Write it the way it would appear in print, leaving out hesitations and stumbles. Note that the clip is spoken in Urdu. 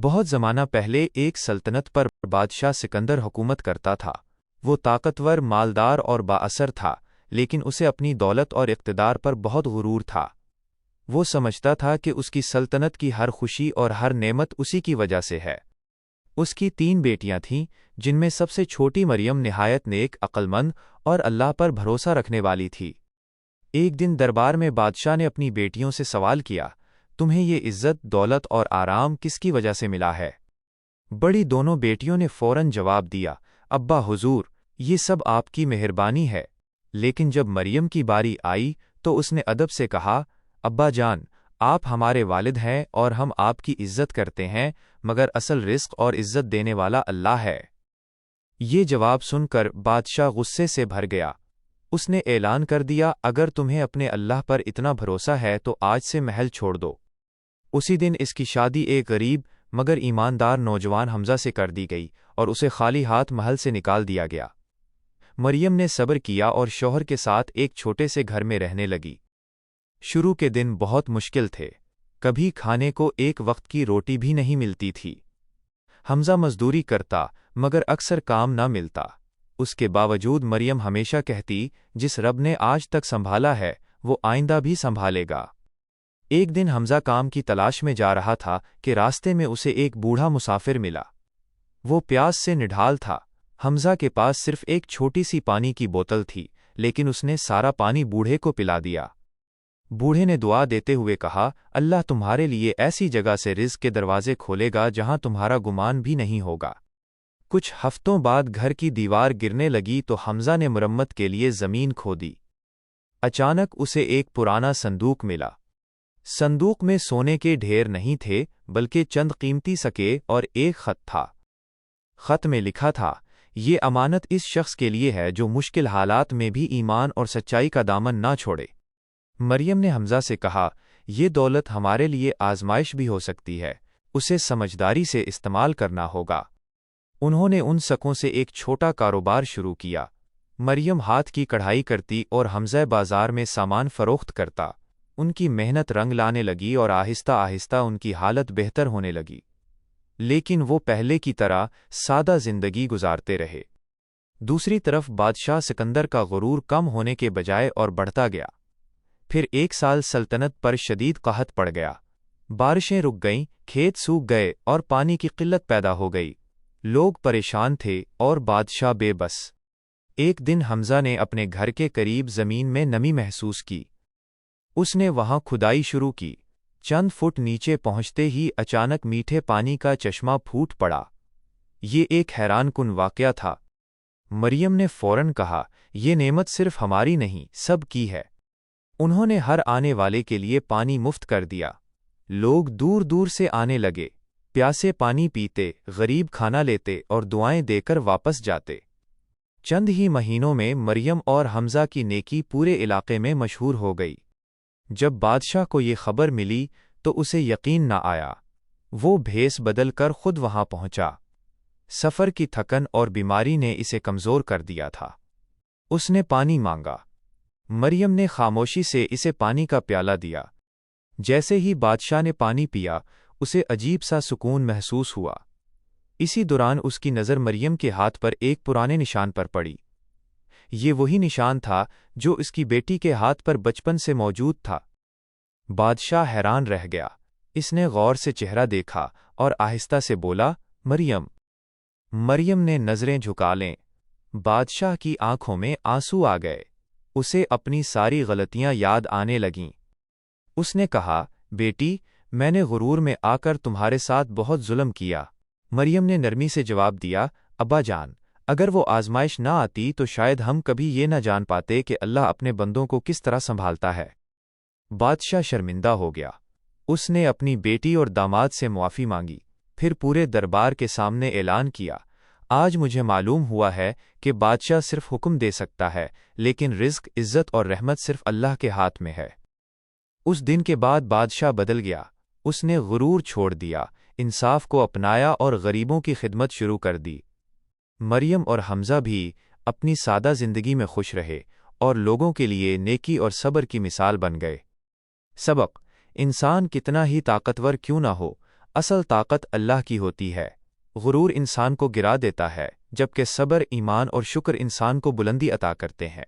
بہت زمانہ پہلے ایک سلطنت پر بادشاہ سکندر حکومت کرتا تھا۔ وہ طاقتور، مالدار اور بااثر تھا، لیکن اسے اپنی دولت اور اقتدار پر بہت غرور تھا۔ وہ سمجھتا تھا کہ اس کی سلطنت کی ہر خوشی اور ہر نعمت اسی کی وجہ سے ہے۔ اس کی 3 بیٹیاں تھیں، جن میں سب سے چھوٹی مریم نہایت نیک، عقلمند اور اللہ پر بھروسہ رکھنے والی تھی۔ ایک دن دربار میں بادشاہ نے اپنی بیٹیوں سے سوال کیا، تمہیں یہ عزت، دولت اور آرام کس کی وجہ سے ملا ہے؟ بڑی دونوں بیٹیوں نے فوراً جواب دیا، ابا حضور، یہ سب آپ کی مہربانی ہے۔ لیکن جب مریم کی باری آئی تو اس نے ادب سے کہا، ابا جان، آپ ہمارے والد ہیں اور ہم آپ کی عزت کرتے ہیں، مگر اصل رزق اور عزت دینے والا اللہ ہے۔ یہ جواب سن کر بادشاہ غصے سے بھر گیا۔ اس نے اعلان کر دیا، اگر تمہیں اپنے اللہ پر اتنا بھروسہ ہے تو آج سے محل چھوڑ دو۔ اسی دن اس کی شادی ایک غریب مگر ایماندار نوجوان حمزہ سے کر دی گئی اور اسے خالی ہاتھ محل سے نکال دیا گیا۔ مریم نے صبر کیا اور شوہر کے ساتھ ایک چھوٹے سے گھر میں رہنے لگی۔ شروع کے دن بہت مشکل تھے، کبھی کھانے کو ایک وقت کی روٹی بھی نہیں ملتی تھی۔ حمزہ مزدوری کرتا مگر اکثر کام نہ ملتا۔ اس کے باوجود مریم ہمیشہ کہتی، جس رب نے آج تک سنبھالا ہے وہ آئندہ بھی سنبھالے گا۔ ایک دن حمزہ کام کی تلاش میں جا رہا تھا کہ راستے میں اسے ایک بوڑھا مسافر ملا۔ وہ پیاس سے نڈھال تھا۔ حمزہ کے پاس صرف ایک چھوٹی سی پانی کی بوتل تھی، لیکن اس نے سارا پانی بوڑھے کو پلا دیا۔ بوڑھے نے دعا دیتے ہوئے کہا، اللہ تمہارے لیے ایسی جگہ سے رزق کے دروازے کھولے گا جہاں تمہارا گمان بھی نہیں ہوگا۔ کچھ ہفتوں بعد گھر کی دیوار گرنے لگی تو حمزہ نے مرمت کے لیے زمین کھودی۔ اچانک اسے ایک پرانا صندوق ملا۔ صندوق میں سونے کے ڈھیر نہیں تھے، بلکہ چند قیمتی سکے اور ایک خط تھا۔ خط میں لکھا تھا، یہ امانت اس شخص کے لیے ہے جو مشکل حالات میں بھی ایمان اور سچائی کا دامن نہ چھوڑے۔ مریم نے حمزہ سے کہا، یہ دولت ہمارے لیے آزمائش بھی ہو سکتی ہے، اسے سمجھداری سے استعمال کرنا ہوگا۔ انہوں نے ان سکوں سے ایک چھوٹا کاروبار شروع کیا۔ مریم ہاتھ کی کڑھائی کرتی اور حمزہ بازار میں سامان فروخت کرتا۔ ان کی محنت رنگ لانے لگی اور آہستہ آہستہ ان کی حالت بہتر ہونے لگی، لیکن وہ پہلے کی طرح سادہ زندگی گزارتے رہے۔ دوسری طرف بادشاہ سکندر کا غرور کم ہونے کے بجائے اور بڑھتا گیا۔ پھر ایک سال سلطنت پر شدید قحط پڑ گیا۔ بارشیں رک گئیں، کھیت سوکھ گئے اور پانی کی قلت پیدا ہو گئی۔ لوگ پریشان تھے اور بادشاہ بے بس۔ ایک دن حمزہ نے اپنے گھر کے قریب زمین میں نمی محسوس کی۔ اس نے وہاں کھدائی شروع کی۔ چند فٹ نیچے پہنچتے ہی اچانک میٹھے پانی کا چشمہ پھوٹ پڑا۔ یہ ایک حیران کن واقعہ تھا۔ مریم نے فوراً کہا، یہ نعمت صرف ہماری نہیں، سب کی ہے۔ انہوں نے ہر آنے والے کے لیے پانی مفت کر دیا۔ لوگ دور دور سے آنے لگے، پیاسے پانی پیتے، غریب کھانا لیتے اور دعائیں دے کر واپس جاتے۔ چند ہی مہینوں میں مریم اور حمزہ کی نیکی پورے علاقے میں مشہور ہو گئی۔ جب بادشاہ کو یہ خبر ملی تو اسے یقین نہ آیا۔ وہ بھیس بدل کر خود وہاں پہنچا۔ سفر کی تھکن اور بیماری نے اسے کمزور کر دیا تھا۔ اس نے پانی مانگا۔ مریم نے خاموشی سے اسے پانی کا پیالہ دیا۔ جیسے ہی بادشاہ نے پانی پیا، اسے عجیب سا سکون محسوس ہوا۔ اسی دوران اس کی نظر مریم کے ہاتھ پر ایک پرانے نشان پر پڑی۔ یہ وہی نشان تھا جو اس کی بیٹی کے ہاتھ پر بچپن سے موجود تھا۔ بادشاہ حیران رہ گیا۔ اس نے غور سے چہرہ دیکھا اور آہستہ سے بولا، مریم۔ مریم نے نظریں جھکا لیں۔ بادشاہ کی آنکھوں میں آنسو آ گئے۔ اسے اپنی ساری غلطیاں یاد آنے لگیں۔ اس نے کہا، بیٹی، میں نے غرور میں آ کر تمہارے ساتھ بہت ظلم کیا۔ مریم نے نرمی سے جواب دیا، ابا جان، اگر وہ آزمائش نہ آتی تو شاید ہم کبھی یہ نہ جان پاتے کہ اللہ اپنے بندوں کو کس طرح سنبھالتا ہے۔ بادشاہ شرمندہ ہو گیا۔ اس نے اپنی بیٹی اور داماد سے معافی مانگی، پھر پورے دربار کے سامنے اعلان کیا، آج مجھے معلوم ہوا ہے کہ بادشاہ صرف حکم دے سکتا ہے، لیکن رزق، عزت اور رحمت صرف اللہ کے ہاتھ میں ہے۔ اس دن کے بعد بادشاہ بدل گیا۔ اس نے غرور چھوڑ دیا، انصاف کو اپنایا اور غریبوں کی خدمت شروع کر دی۔ مریم اور حمزہ بھی اپنی سادہ زندگی میں خوش رہے اور لوگوں کے لیے نیکی اور صبر کی مثال بن گئے۔ سبق: انسان کتنا ہی طاقتور کیوں نہ ہو، اصل طاقت اللہ کی ہوتی ہے۔ غرور انسان کو گرا دیتا ہے، جبکہ صبر، ایمان اور شکر انسان کو بلندی عطا کرتے ہیں۔